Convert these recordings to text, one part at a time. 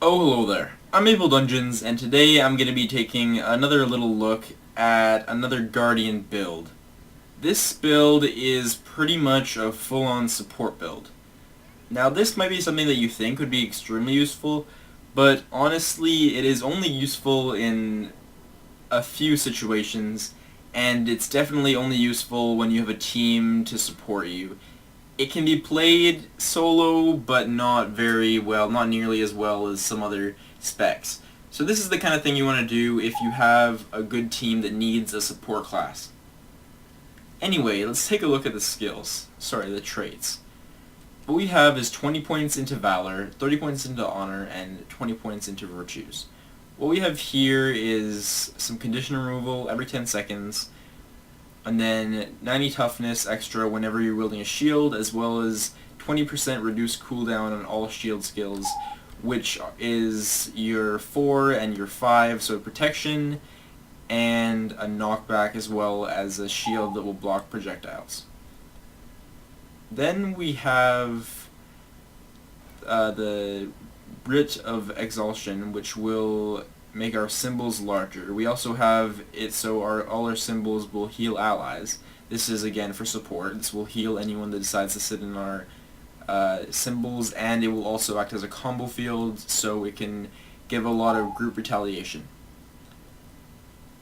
Oh, hello there. I'm Mapledungeons, and today I'm going to be taking another little look at another Guardian build. This build is pretty much a full-on support build. Now, this might be something that you think would be extremely useful, but honestly, it is only useful in a few situations, and it's definitely only useful when you have a team to support you. It can be played solo, but not very well, not nearly as well as some other specs. So this is the kind of thing you want to do if you have a good team that needs a support class. Anyway, let's take a look at the traits. What we have is 20 points into Valor, 30 points into Honor, and 20 points into Virtues. What we have here is some condition removal every 10 seconds, and then 90 toughness extra whenever you're wielding a shield, as well as 20% reduced cooldown on all shield skills, which is your 4 and your 5, so protection, and a knockback as well as a shield that will block projectiles. Then we have the Writ of Exhaustion, which will make our symbols larger. We also have it so all our symbols will heal allies. This is again for support. This will heal anyone that decides to sit in our symbols, and it will also act as a combo field, so it can give a lot of group retaliation.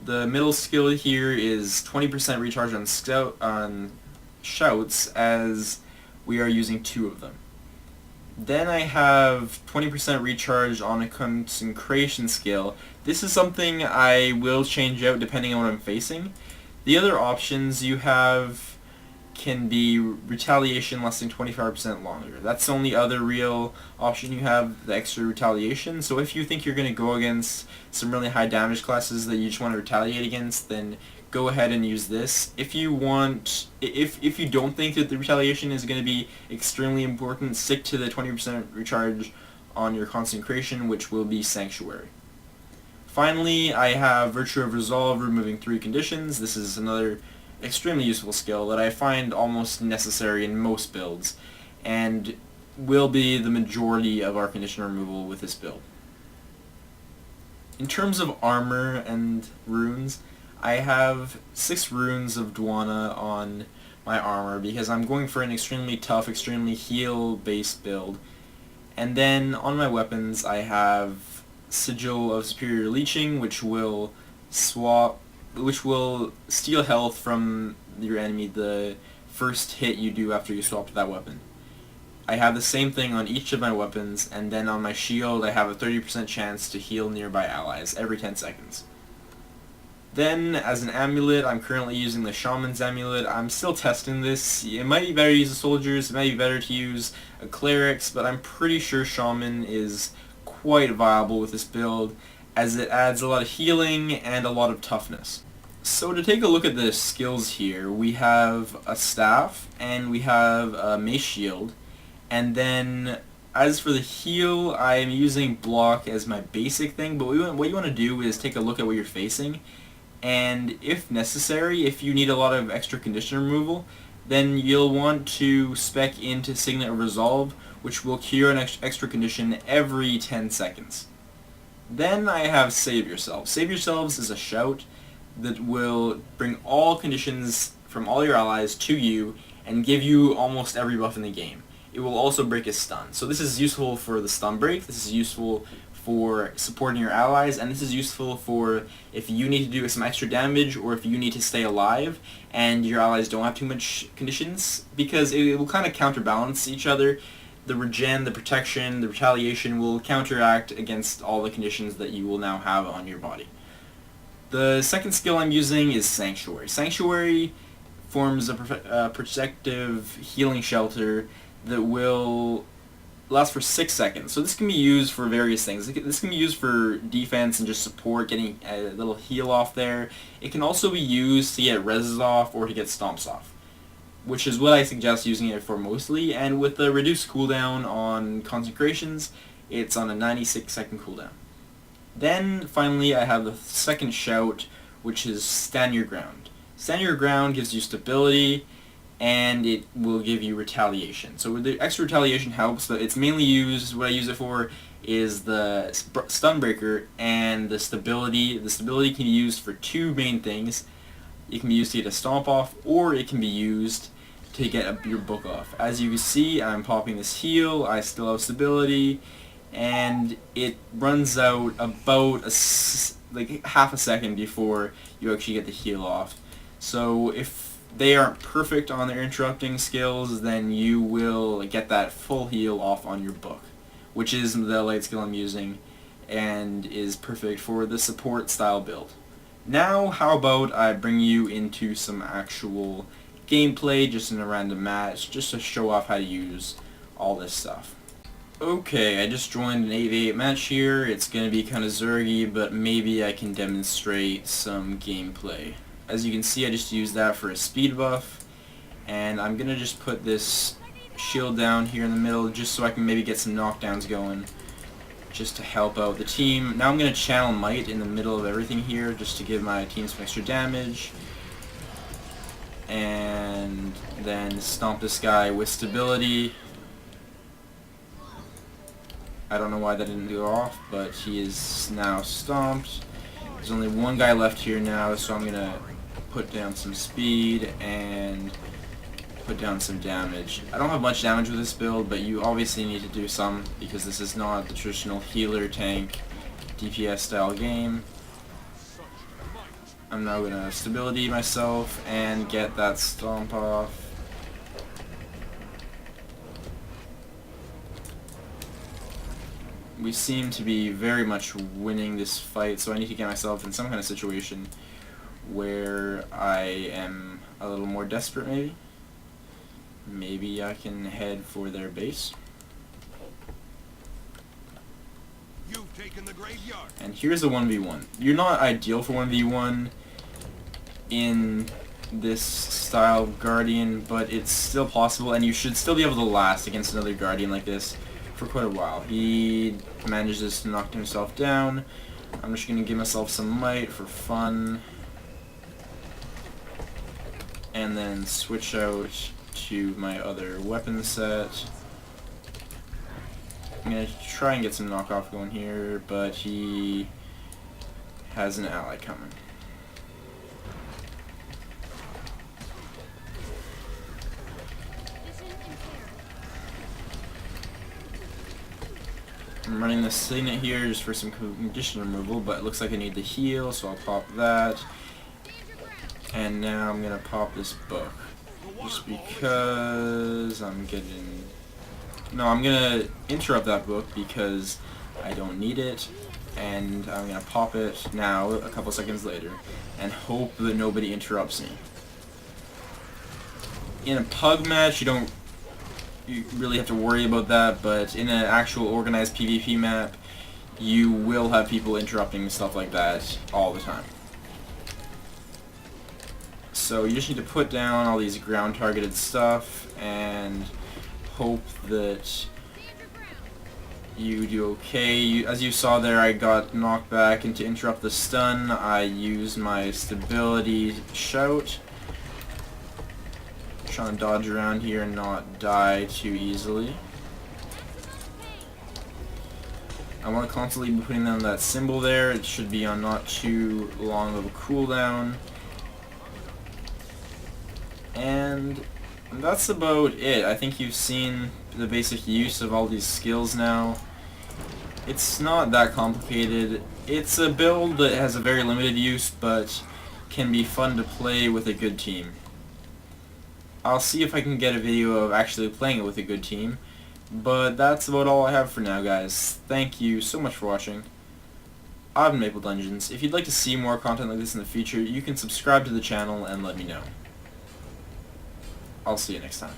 The middle skill here is 20% recharge on shouts, as we are using 2 of them. Then I have 20% recharge on a consecration skill. This is something I will change out depending on what I'm facing. The other options you have can be retaliation lasting 25% longer. That's the only other real option you have, the extra retaliation. So if you think you're going to go against some really high damage classes that you just want to retaliate against, then go ahead and use this. If you don't think that the retaliation is going to be extremely important, stick to the 20% recharge on your consecration, which will be Sanctuary. Finally, I have Virtue of Resolve, removing 3 conditions. This is another extremely useful skill that I find almost necessary in most builds, and will be the majority of our condition removal with this build. In terms of armor and runes, I have 6 runes of Dwana on my armor because I'm going for an extremely tough, extremely heal-based build. And then on my weapons I have Sigil of Superior Leeching, which will steal health from your enemy the first hit you do after you swap to that weapon. I have the same thing on each of my weapons, and then on my shield I have a 30% chance to heal nearby allies every 10 seconds. Then, as an amulet, I'm currently using the Shaman's Amulet. I'm still testing this. It might be better to use the Soldiers, it might be better to use a Cleric's, but I'm pretty sure Shaman is quite viable with this build, as it adds a lot of healing and a lot of toughness. So to take a look at the skills here, we have a staff, and we have a mace shield, and then as for the heal, I am using block as my basic thing, but what you want to do is take a look at what you're facing, and if necessary, if you need a lot of extra condition removal, then you'll want to spec into Signet of Resolve, which will cure an extra condition every 10 seconds. Then I have Save Yourselves. Save Yourselves is a shout that will bring all conditions from all your allies to you and give you almost every buff in the game. It will also break a stun. So this is useful for the stun break, this is useful for supporting your allies, and this is useful for if you need to do some extra damage or if you need to stay alive and your allies don't have too much conditions, because it will kind of counterbalance each other. The regen, the protection, the retaliation will counteract against all the conditions that you will now have on your body. The second skill I'm using is Sanctuary. Sanctuary forms a protective healing shelter that will last for 6 seconds. So this can be used for various things. This can be used for defense and just support, getting a little heal off there. It can also be used to get reses off or to get stomps off, which is what I suggest using it for mostly. And with the reduced cooldown on consecrations, it's on a 96-second cooldown. Then finally I have the second shout, which is Stand Your Ground. Stand Your Ground gives you stability, and it will give you retaliation. So the extra retaliation helps, but it's mainly used, what I use it for is the stun breaker and the stability. The stability can be used for two main things. It can be used to get a stomp off, or it can be used to get your book off. As you can see, I'm popping this heal, I still have stability, and it runs out about like half a second before you actually get the heal off. So if they aren't perfect on their interrupting skills, then you will get that full heal off on your book, which is the light skill I'm using, and is perfect for the support style build. Now, how about I bring you into some actual gameplay, just in a random match, just to show off how to use all this stuff. Okay, I just joined an 8v8 match here. It's going to be kind of zergy, but maybe I can demonstrate some gameplay. As you can see, I just used that for a speed buff, and I'm going to just put this shield down here in the middle just so I can maybe get some knockdowns going, just to help out the team. Now I'm going to channel Might in the middle of everything here, just to give my team some extra damage. And then stomp this guy with stability. I don't know why that didn't go off, but he is now stomped. There's only one guy left here now, so I'm going to put down some speed and put down some damage. I don't have much damage with this build, but you obviously need to do some, because this is not the traditional healer tank DPS style game. I'm now going to stability myself and get that stomp off. We seem to be very much winning this fight, so I need to get myself in some kind of situation where I am a little more desperate maybe. Maybe I can head for their base. You've taken the graveyard. And here's a 1v1. You're not ideal for 1v1 in this style of Guardian, but it's still possible, and you should still be able to last against another Guardian like this for quite a while. He manages to knock himself down. I'm just going to give myself some might for fun, and then switch out to my other weapon set. I'm going to try and get some knockoff going here, but he has an ally coming. I'm running the Signet here just for some condition removal, but it looks like I need the heal, so I'll pop that. And now I'm going to pop this book. Just because I'm getting... No, I'm going to interrupt that book because I don't need it. And I'm going to pop it now, a couple seconds later, and hope that nobody interrupts me. In a pug match, you really have to worry about that, but in an actual organized PvP map, you will have people interrupting stuff like that all the time. So you just need to put down all these ground targeted stuff and hope that you do okay. As you saw there, I got knocked back, and to interrupt the stun, I used my stability shout. Trying to dodge around here and not die too easily. I want to constantly be putting down that symbol there. It should be on not too long of a cooldown. And that's about it. I think you've seen the basic use of all these skills now. It's not that complicated. It's a build that has a very limited use, but can be fun to play with a good team. I'll see if I can get a video of actually playing it with a good team, but that's about all I have for now, guys. Thank you so much for watching. I've been Mapledungeons. If you'd like to see more content like this in the future, you can subscribe to the channel and let me know. I'll see you next time.